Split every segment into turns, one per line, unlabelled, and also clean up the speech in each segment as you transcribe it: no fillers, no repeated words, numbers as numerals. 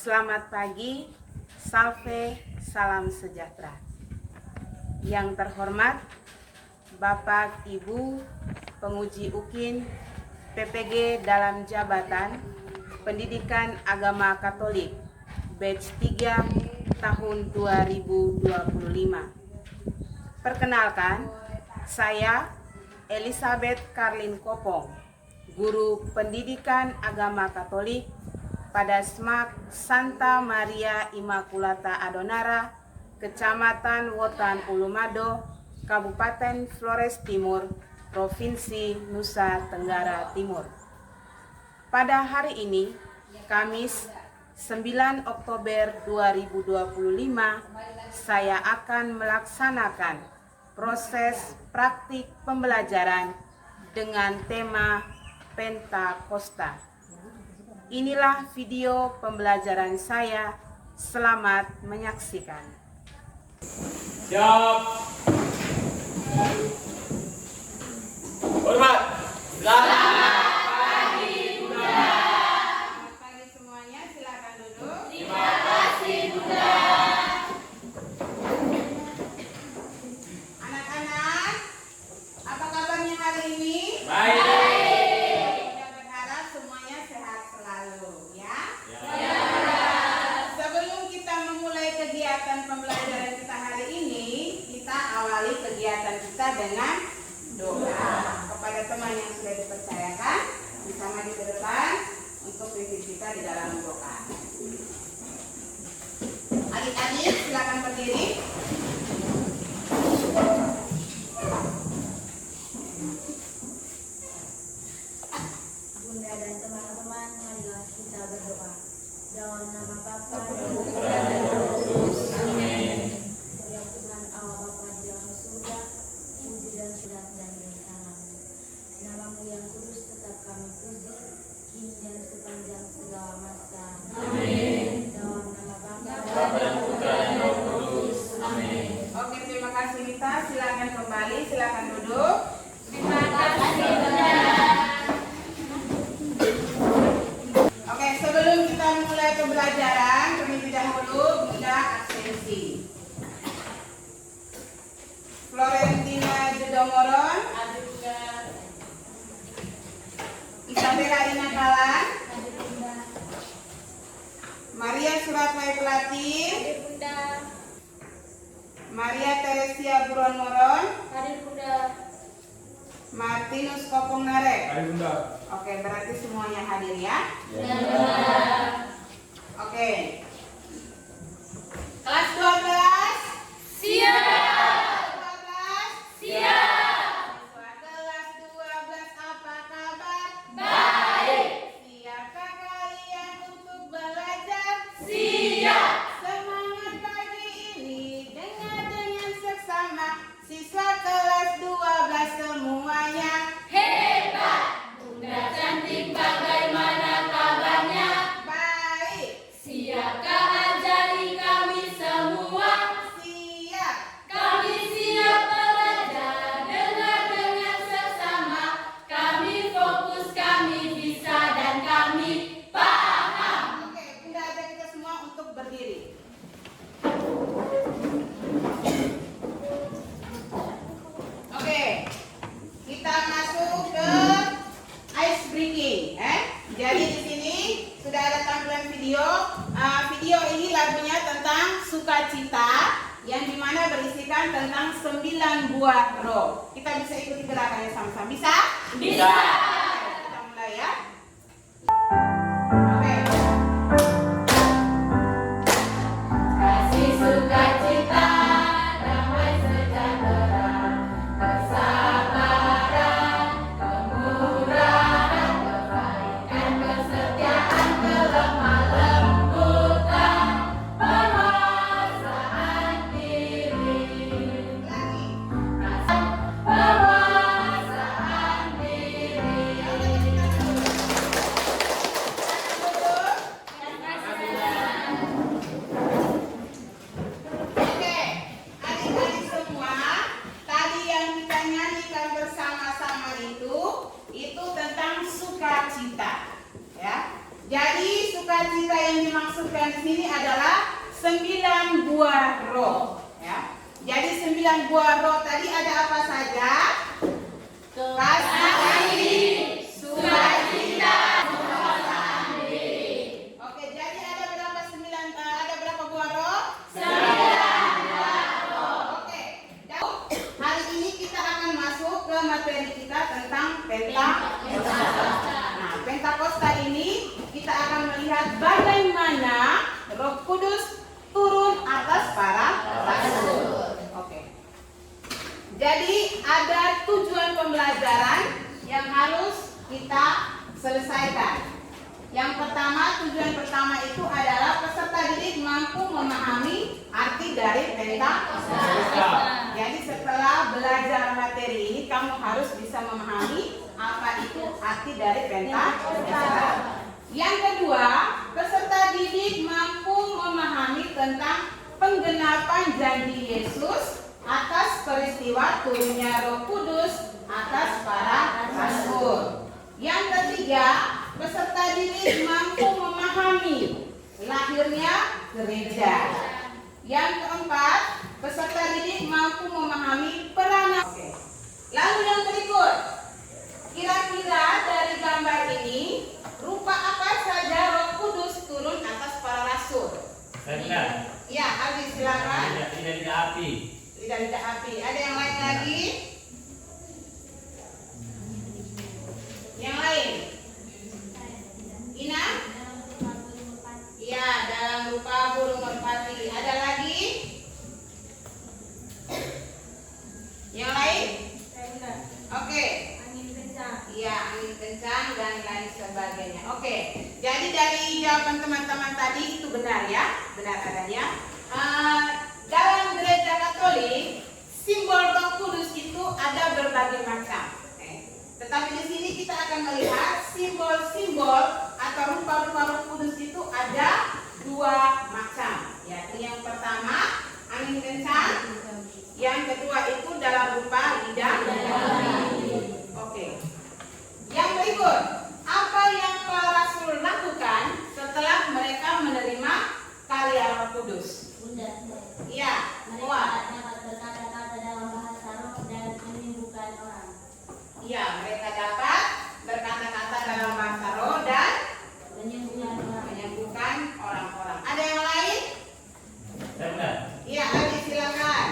Selamat pagi, salve, salam sejahtera. Yang terhormat Bapak Ibu penguji UKIN PPG dalam jabatan Pendidikan Agama Katolik batch 3 tahun 2025. Perkenalkan, saya Elizabeth Karlin Kopong, guru Pendidikan Agama Katolik pada SMAK Santa Maria Immaculata Adonara, Kecamatan Wotan Ulumado, Kabupaten Flores Timur, Provinsi Nusa Tenggara Timur. Pada hari ini, Kamis 9 Oktober 2025, saya akan melaksanakan proses praktik pembelajaran dengan tema Pentakosta. Inilah video pembelajaran saya. Selamat menyaksikan.
Siap. Hormat. Selamat pagi, Bunda.
Selamat pagi semuanya, silakan duduk.
Terima kasih, Bunda.
Anak-anak, apa kabarnya hari ini?
Baik.
Saya berharap semuanya sehat selalu, ya.
Ya.
Sebelum kita memulai kegiatan pembelajaran kita hari ini, kita awali kegiatan kita dengan doa kepada teman yang sudah dipercayakan. Bisa maju ke depan untuk pimpin kita di dalam doa. Adik-adik silakan berdiri.
Bunda dan teman-teman, marilah kita berdoa. Dalam nama Bapa dan
Putra dan Roh Kudus. Amin.
Ya Tuhan Allah Bapa di dalam surga, puji dan surat dan salam. Namamu yang kudus tetap kami puji, kini dan sepanjang segala masa.
Amin.
Dalam nama Bapa
Bapa dan Putra dan Roh Kudus. Amin.
Oke, terima kasih Mita. Silakan kembali, silakan duduk.
Terima kasih Bunda.
Oke, sebelum kita mulai pembelajaran, terlebih dahulu Bunda absensi. Florentina Jedomoron, Isabella Ina Kalan, Maria Suratway Pelatin,
Bunda,
Maria Teresia Buron Moron,
hari Bunda.
Martinus Kopong Narek.
Mari, Bunda.
Oke, berarti semuanya hadir ya.
Ya Bunda.
Oke. Kelas 12.
Siap.
12.
Siap.
Siswa kelas 12 apa kabar?
Baik.
Siapkah kalian untuk belajar?
Siap.
Semangat pagi ini dengar dengan seksama. Siswa kelas 12 semuanya.
Hebat. Bunda cantik, bagaimana kabarnya?
Baik.
Siapkah ajari kami semua?
Siap.
Kami siap belajar, dengar dengan seksama. Kami fokus, kami bisa, dan kami paham.
Oke, Bunda ajak kita semua untuk berdiri. Oke, kita masuk ke ice breaking. Jadi di sini sudah ada tampilan video. Video ini lagunya tentang sukacita, yang dimana berisikan tentang 9 buah roh. Kita bisa ikuti gerakannya sama-sama. Bisa?
Bisa.
Kita mulai ya. Oke.
Kasih sukacita, damai sejahtera, kesabaran, kemurahan, kebaikan, kesetiaan, kelemah lembutan, penguasaan diri.
Lagi.
Penguasaan diri.
dimaksudkan di sini adalah 9 buah roh. Ya. Jadi 9 buah roh tadi ada apa saja? Kasih, sukacita, penguasaan diri. Oke, jadi ada berapa buah roh? 9 buah roh. Oke. Dan hari ini kita akan masuk ke materi kita tentang Pentakosta. Nah, Pentakosta ini kita akan melihat bagaimana Roh Kudus turun atas para rasul. Oke. Jadi ada tujuan pembelajaran yang harus kita selesaikan. Yang pertama, tujuan pertama itu adalah peserta didik mampu memahami arti dari Pentakosta. Jadi setelah belajar materi ini, kamu harus bisa memahami apa itu arti dari Pentakosta. Yang kedua, peserta didik mampu memahami tentang penggenapan janji Yesus atas peristiwa turunnya Roh Kudus atas para rasul. Yang ketiga, peserta didik mampu memahami lahirnya gereja. Yang keempat, peserta didik mampu memahami peranan. Oke. Lalu yang berikut, kira-kira dari gambar ini rupa apa saja Roh Kudus turun atas para rasul?
Saya
Ya, Abi silakan.
tidak api.
Tidak api. Ada yang lain lagi? Yang lain? Ina? Ya, dalam rupa burung merpati. Ada lagi? Yang lain? Oke. Iya, angin kencang dan lain sebagainya. Oke. Jadi dari jawaban teman-teman tadi itu benar ya, benar adanya. Dalam gereja Katolik, simbol Roh Kudus itu ada berbagai macam. Tetapi di sini kita akan melihat simbol-simbol atau rupa-rupa Roh Kudus itu ada 2 macam. Yakni yang pertama angin kencang, yang kedua itu dalam rupa lidah. Oke. Yang berikut, apa yang para rasul lakukan setelah mereka menerima karya Roh Kudus? Iya, semua.
Berkata-kata dalam bahasa roh dan menyembuhkan orang.
Iya, mereka dapat berkata-kata dalam bahasa roh dan menyembuhkan orang-orang. Ada yang lain?
Saya
Iya, Adi silakan.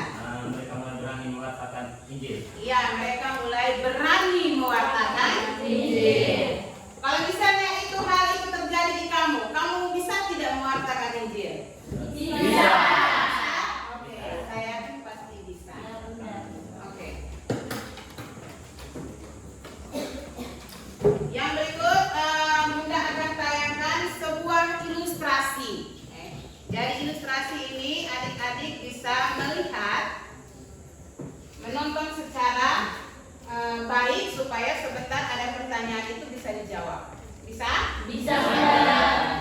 mereka mulai berani mengatakan Injil.
Iya, mereka mulai berani mewartakan Injil. Kalau misalnya hal itu terjadi di kamu bisa tidak mewartakan Injil?
Bisa.
Oke, saya yakin pasti bisa. Oke. Yang berikut, Bunda akan tayangkan sebuah ilustrasi. Dari ilustrasi ini adik-adik bisa melihat, menonton secara baik supaya sebentar ada pertanyaan itu bisa dijawab. Bisa?
Bisa.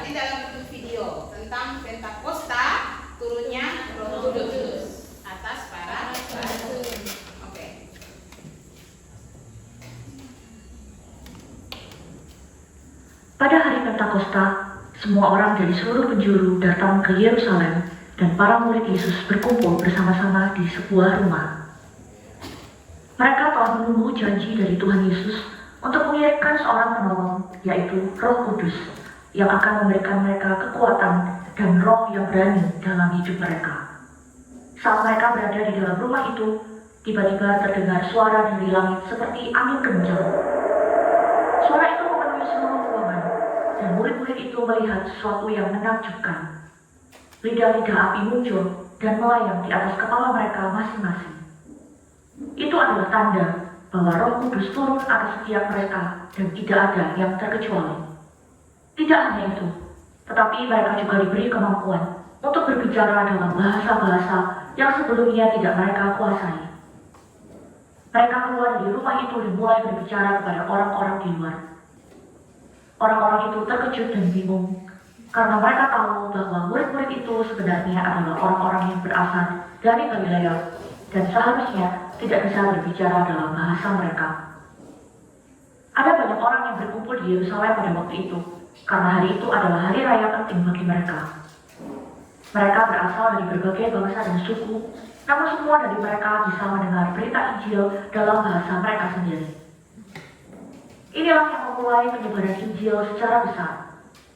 Ini dalam bentuk video tentang Pentakosta turunnya Roh Kudus atas para rasul. Oke.
Pada hari Pentakosta, semua orang dari seluruh penjuru datang ke Yerusalem dan para murid Yesus berkumpul bersama-sama di sebuah rumah. Mereka telah menunggu janji dari Tuhan Yesus untuk mengirimkan seorang penolong, yaitu Roh Kudus, yang akan memberikan mereka kekuatan dan roh yang berani dalam hidup mereka. Saat mereka berada di dalam rumah itu, tiba-tiba terdengar suara dari langit seperti angin kencang. Suara itu memenuhi seluruh ruangan, dan murid-murid itu melihat sesuatu yang menakjubkan. Lidah-lidah api muncul dan melayang di atas kepala mereka masing-masing. Itu adalah tanda bahwa Roh Kudus turun atas setiap mereka dan tidak ada yang terkecuali. Tidak hanya itu, tetapi mereka juga diberi kemampuan untuk berbicara dalam bahasa-bahasa yang sebelumnya tidak mereka kuasai. Mereka keluar dari rumah itu dan mulai berbicara kepada orang-orang di luar. Orang-orang itu terkejut dan bingung, karena mereka tahu bahwa murid-murid itu sebenarnya adalah orang-orang yang berasal dari Galilea dan seharusnya tidak bisa berbicara dalam bahasa mereka. Ada banyak orang yang berkumpul di Yerusalem pada waktu itu, karena hari itu adalah hari raya penting bagi mereka. Mereka berasal dari berbagai bangsa dan suku, namun semua dari mereka bisa mendengar berita Injil dalam bahasa mereka sendiri. Inilah yang memulai penyebaran Injil secara besar,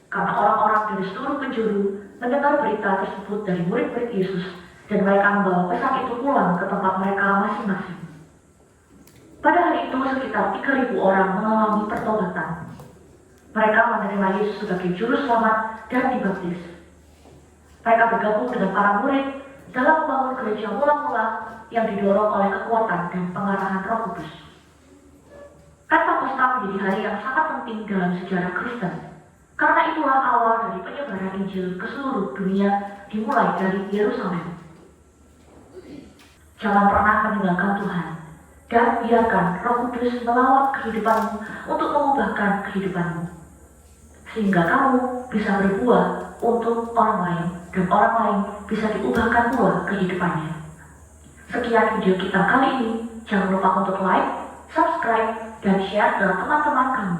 karena orang-orang dari seluruh penjuru mendengar berita tersebut dari murid-murid Yesus, dan mereka membawa pesan itu pulang ke tempat mereka masing-masing. Pada hari itu sekitar 3.000 orang mengalami pertobatan. Mereka menerima Yesus sebagai juru selamat dan dibaptis. Mereka bergabung dengan para murid dalam membangun gereja mula-mula yang didorong oleh kekuatan dan pengarahan Roh Kudus. Pentakosta menjadi hari yang sangat penting dalam sejarah Kristen, karena itulah awal dari penyebaran Injil ke seluruh dunia dimulai dari Yerusalem. Jangan pernah meninggalkan Tuhan, dan biarkan Roh Kudus melawat kehidupanmu untuk mengubahkan kehidupanmu, sehingga kamu bisa berbuah untuk orang lain, dan orang lain bisa diubahkan pula kehidupannya. Sekian video kita kali ini. Jangan lupa untuk like, subscribe, dan share ke teman-teman kamu.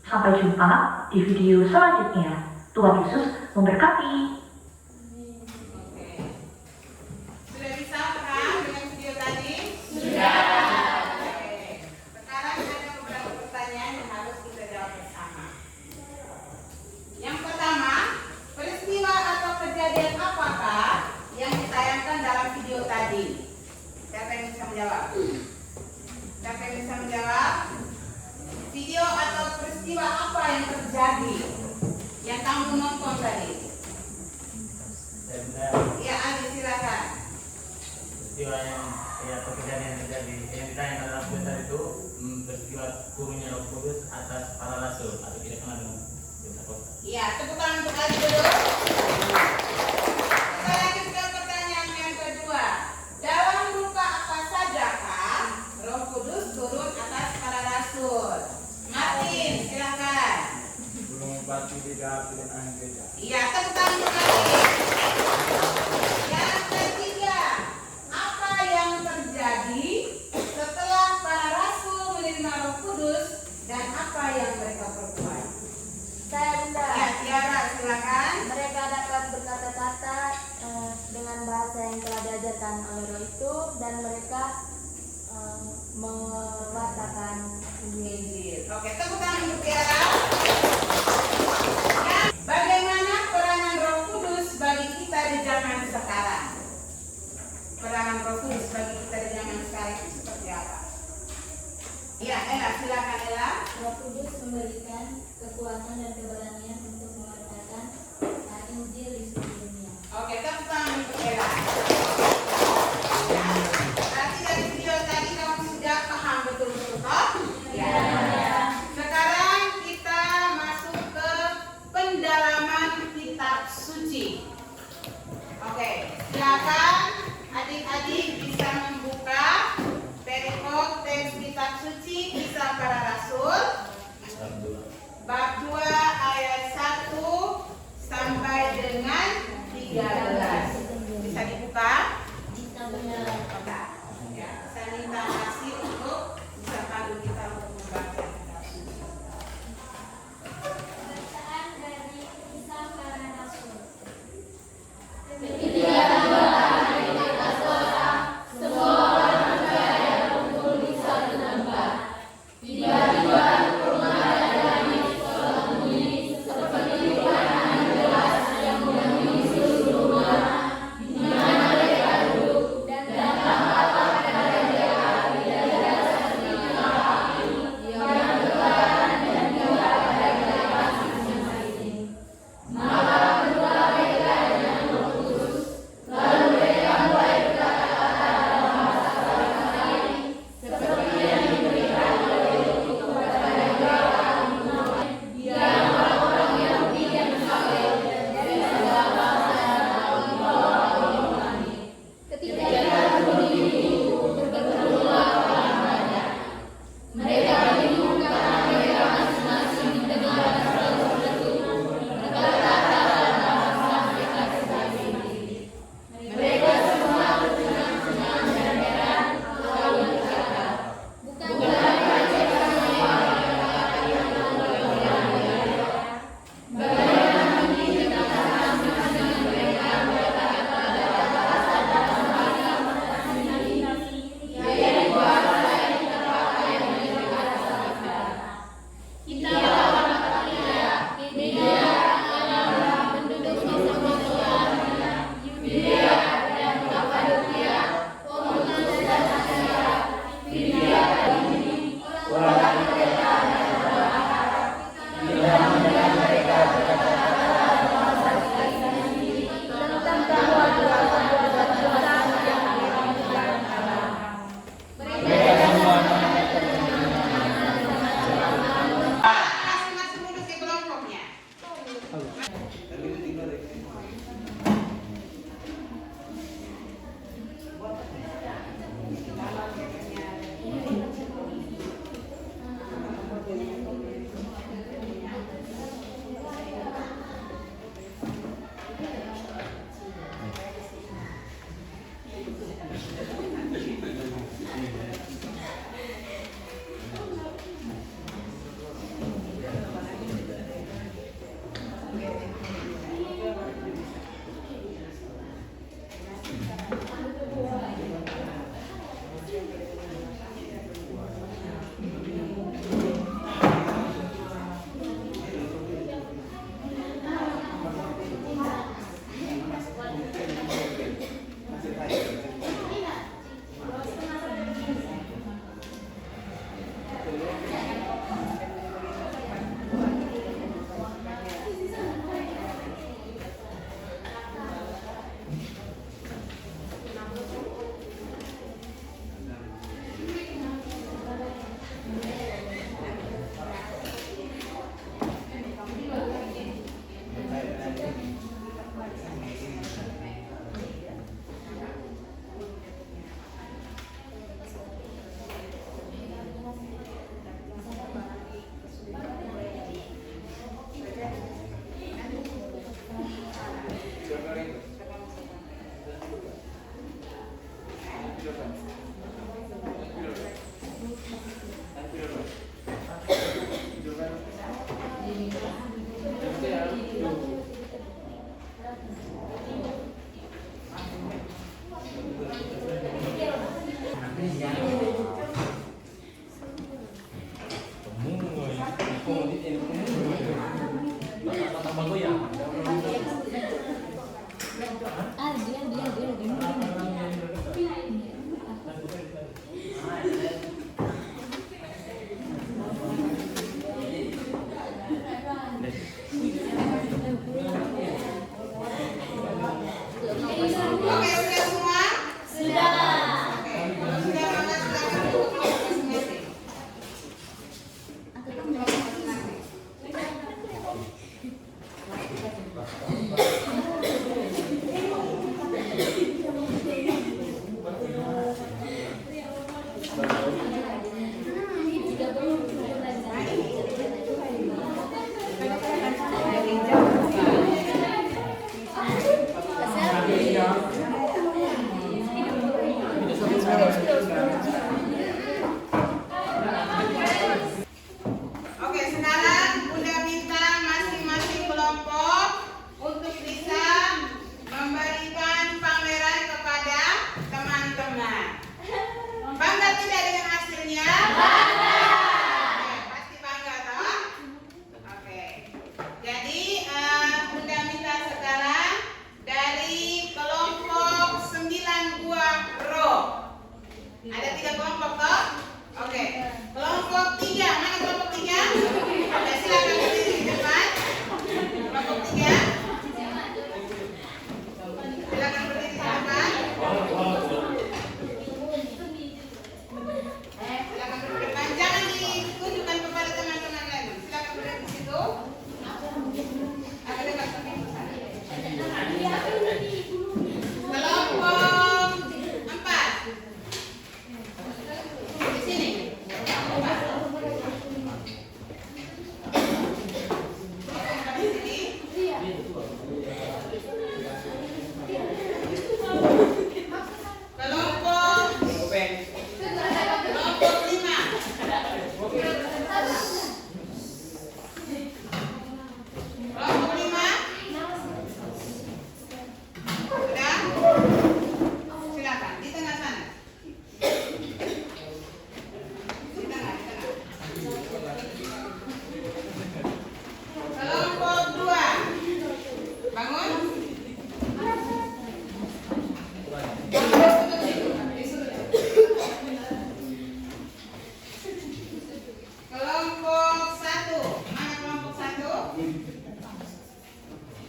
Sampai jumpa di video selanjutnya. Tuhan Yesus memberkati.
Oke. Sudah bisa paham dengan video tadi?
Sudah.
Oke. Sekarang ada beberapa pertanyaan yang harus kita jawab bersama. Yang pertama, peristiwa atau kejadian apakah yang ditayangkan dalam video tadi? Siapa yang bisa menjawab? Siapa yang bisa menjawab? Video atau peristiwa apa yang terjadi yang kamu nonton tadi?
Saya bunda,
Ya, Andi silakan.
peristiwa yang pekerjaan yang terjadi yang ditayangkan dalam berita itu peristiwa turunnya Roh Kudus atas para rasul atau tidak kenal dengan Pentakosta.
Iya, tepuk tangan untuk Andi dulu. Kita lanjut ke pertanyaan yang kedua. Dalam rupa apa sajakah Roh Kudus turun atas para rasul? Martin, silakan.
Belum pasti tidak pilihan gereja.
Iya, tepuk tangan untuk Martin. Yang ketiga, apa yang terjadi setelah para rasul menerima Roh Kudus dan apa yang mereka perbuat?
Saya bunda.
Ya, Tiara, silakan.
Mereka dapat berkata-kata dengan bahasa yang telah diajarkan oleh Roh itu, dan mereka mengatakan
Injil. Oke, tepuk tangan untuk Tiara. Ya, bagaimana peranan Roh Kudus bagi kita di zaman sekarang? Peranan Roh Kudus bagi kita di zaman sekarang itu seperti apa? Ya, Ella, silakan Ella.
Roh Kudus memberikan kekuatan dan keberanian untuk mengatakan Injil di seluruh dunia.
Oke, tepuk tangan untuk Ella. Ya, berarti dari video tadi kamu sudah paham betul-betul toh? Ya. Sekarang kita Oke, sudah semua? Sudah. Oke, kalau sudah maka silakan duduk masing-masing. Oke, sekarang Bunda minta masing-masing kelompok untuk bisa memberikan pameran kepada teman-teman. Bangga tidak dengan hasilnya? Bangga. Oke, pasti bangga toh? Oke. Jadi Bunda minta sekarang dari kelompok 9 buah roh. Ada 3 kelompok toh? Oke. Kelompok 3, mana kelompok 3? Oke, silakan berdiri di depan. Kelompok 3. Silakan berdiri di depan. Silakan berdiri di depan. Jangan ditunjukkan kepada teman-teman lain. Silakan berdiri di situ. Agak dekat ke pintu sana. Kelompok 4. Di sini. Kelompok 4 di sini. Kelompok 5. Kelompok 5. Sudah? Silakan di tengah sana. Di tengah. Kelompok 2. Bangun. Kelompok 1. Mana kelompok 1?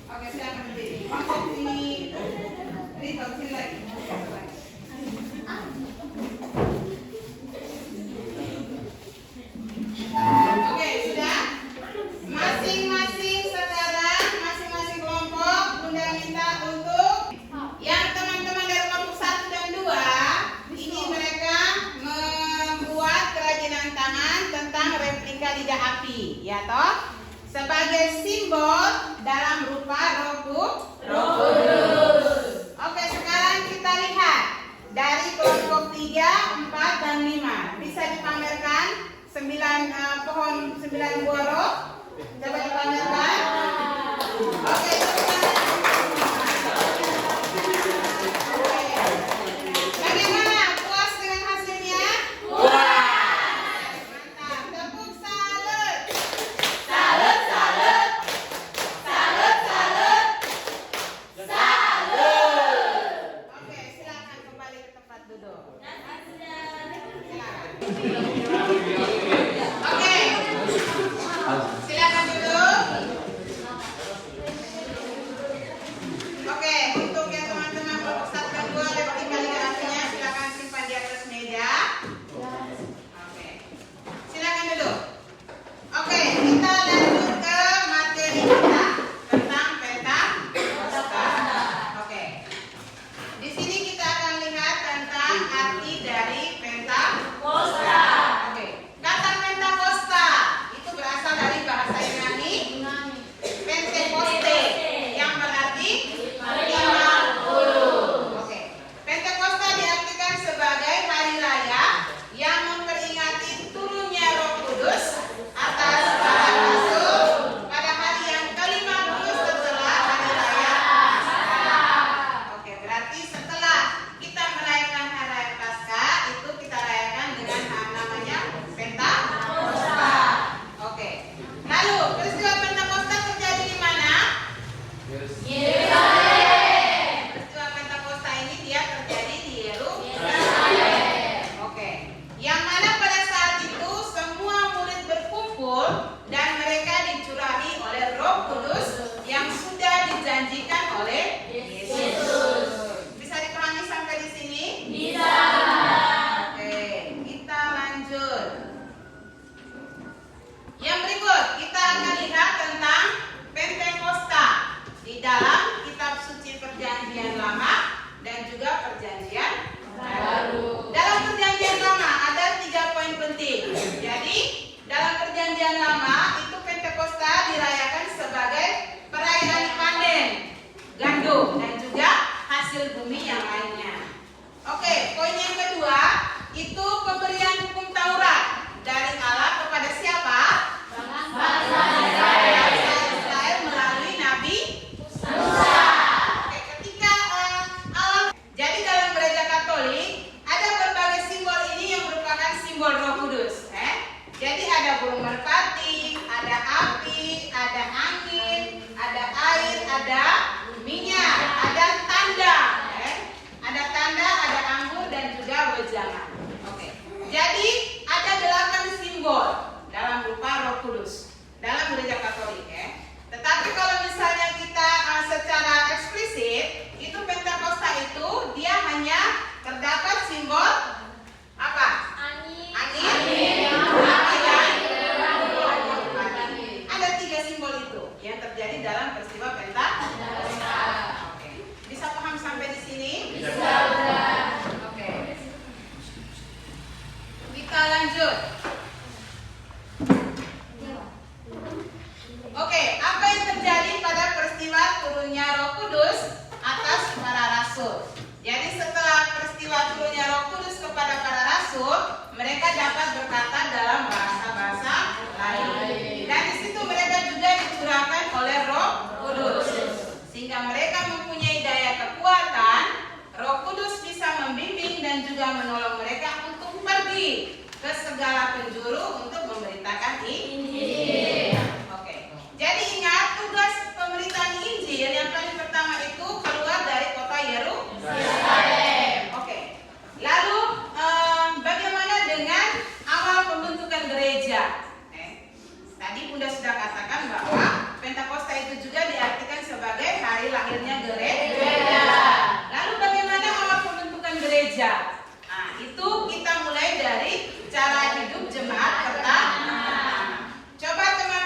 Oke, silakan berdiri. Masuk sini. Rito, sini lagi. Oke, sudah. Masing-masing sekarang, masing-masing kelompok Bunda minta untuk yang teman-teman dari kelompok 1 dan 2 ini mereka membuat kerajinan tangan tentang replika lidah api, ya toh? Sebagai simbol dalam rupa Roh Kudus. Oke, sekarang kita lihat dari kelompok 3, 4, dan 5. Bisa dipamerkan 9 buah roh. Coba dipamerkan. Oke, bagaimana? Puas dengan hasilnya? Mantap. Tepuk salut. hasil bumi yang lainnya. Oke, poin yang kedua itu pemberian hukum Taurat dari Allah kepada siapa? Bangsa Israel melalui Nabi Musa. Oke, ketika Allah, jadi dalam gereja Katolik ada berbagai simbol ini yang merupakan simbol Roh Kudus. Jadi ada burung merpati, ada api, ada angin, ada air, ada minyak, ada tanda. Ada tanda, ada anggur dan juga wejangan. Oke. Jadi ada 8 simbol dalam rupa Roh Kudus dalam gereja Katolik Tetapi kalau misalnya kita secara eksplisit itu Pentakosta itu dia hanya terdapat simbol apa? Angin. Api dan ada 3 simbol itu yang terjadi dalam peristiwa Pentakosta. Oke. Bisa paham sampai di sini? Bisa. Oke. Kita lanjut. Oke, apa yang terjadi pada peristiwa turunnya Roh Kudus atas para rasul? Jadi setelah peristiwa turunnya Roh Kudus kepada para rasul, mereka dapat berkata dalam bahasa-bahasa lain. Dan di situ mereka juga dicurahkan oleh Roh Kudus. Sehingga mereka mempunyai daya kekuatan, Roh Kudus bisa membimbing dan juga menolong mereka untuk pergi ke segala penjuru untuk memberitakan Injil. Oke. Jadi ingat tugas pemberitaan Injil yang paling pertama itu keluar dari kota Yerusalem. Oke. Lalu bagaimana dengan awal pembentukan gereja? Tadi Bunda sudah katakan bahwa Pentakosta itu juga diartikan sebagai hari lahirnya gereja. Lalu bagaimana awal pembentukan gereja? Nah, itu kita mulai dari cara hidup jemaat pertama. Coba teman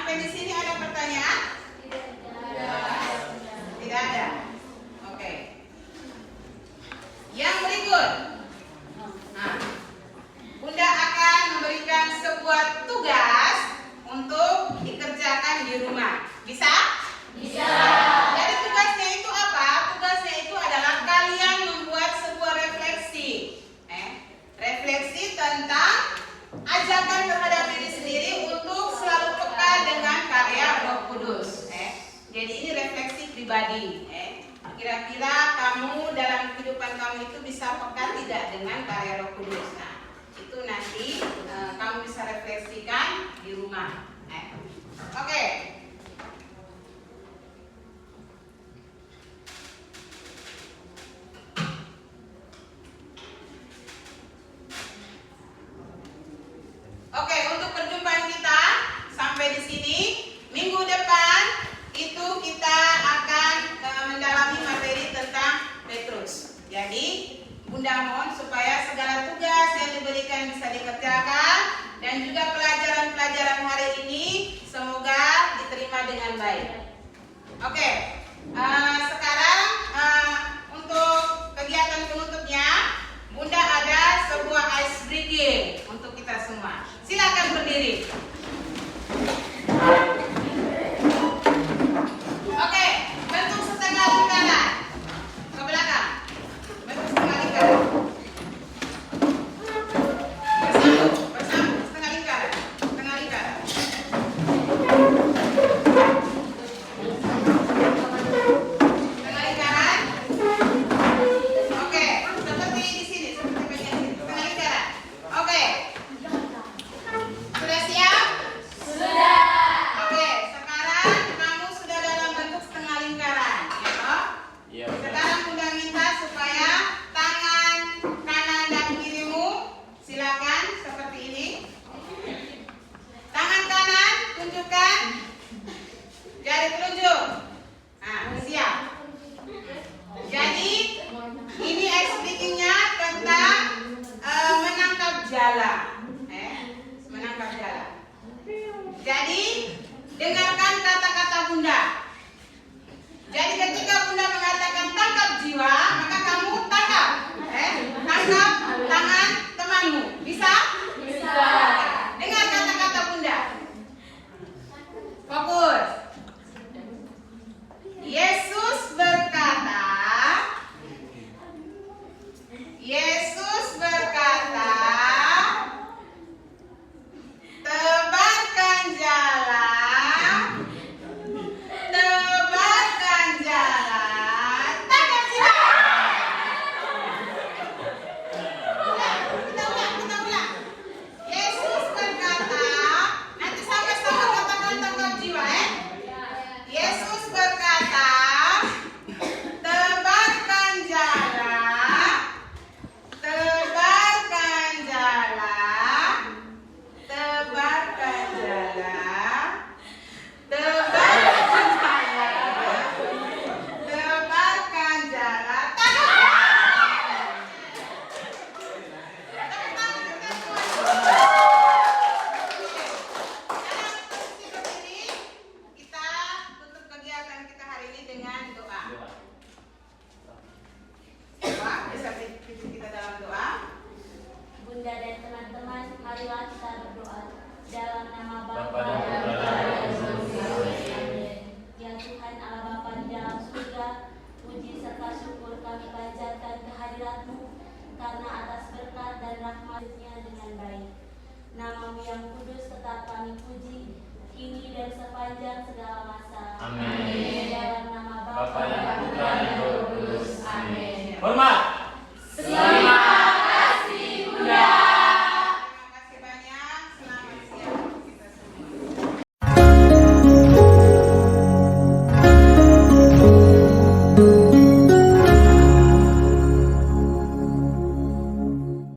Sampai di sini ada pertanyaan? Tidak ada. Oke. Yang berikut. Nah, Bunda akan memberikan sebuah tugas untuk dikerjakan di rumah. Bisa? Bisa. Jadi tugasnya itu apa? Tugasnya itu adalah kalian membuat sebuah refleksi. Refleksi tentang ajakan terhadap diri sendiri untuk selalu peka dengan karya Roh Kudus. Jadi ini refleksi pribadi. Kira-kira kamu dalam kehidupan kamu itu bisa peka tidak dengan karya Roh Kudus. Nah, itu nanti kamu bisa refleksikan di rumah. Oke. Oke, untuk perjumpaan kita sampai di sini. Minggu depan itu kita akan mendalami materi tentang Petrus. Jadi, Bunda mohon supaya segala tugas yang diberikan bisa dikerjakan dan juga pelajaran-pelajaran hari ini semoga diterima dengan baik. Oke, sekarang untuk kegiatan penutupnya, Bunda ada sebuah ice breaking untuk kita semua. Silakan berdiri. Oke, bentuk setengah lingkaran ke belakang. Bentuk setengah lingkaran. Bersambung setengah lingkaran. Setengah lingkaran. Setengah lingkaran. Oke, seperti di sini, seperti bagian sini. Setengah lingkaran. Oke. Sudah siap? Sudah. Oke, sekarang kamu sudah dalam bentuk setengah lingkaran, ya toh?
Iya.
Sekarang Bunda minta supaya tangan kanan dan kirimu silakan seperti ini. Tangan kanan tunjukkan jari telunjuk. Nah, siap. Jadi ini explaining-nya tentang menangkap jala. Menangkap jala. Jadi dengarkan kata-kata Bunda. Jadi ketika Bunda mengatakan tangkap jiwa, maka kamu tangkap. Tangkap tangan temanmu. Bisa? Bisa. Dengar kata-kata Bunda. Fokus. Yesus berkata, tebarkan jala, tangkap jiwa. Kita ulang. Yesus berkata, nanti sama-sama katakan tangkap jiwa, Yesus berkata, tebarkan jala, tebarkan jala, tebarkan jala, tebarkan jala, tebarkan jala. Kita tutup kegiatan kita hari ini dengan doa. Doa, bisa pimpin kita dalam doa.
Bunda dan teman-teman, marilah kita berdoa dalam nama
Bapa
Bapa
dan
dan
Putra
Putra
dan
dan
Roh
Roh
Kudus.
Kudus. Amin. Ya Tuhan Allah Bapa di dalam surga, puji serta syukur kami panjatkan kehadirat-Mu karena atas berkat dan rahmat-Nya dengan baik. Nama-Mu yang kudus tetap kami puji, kini dan sepanjang segala masa.
Amin.
Dalam nama
Bapa dan Putra dan Roh Kudus.
Amin.
Hormat.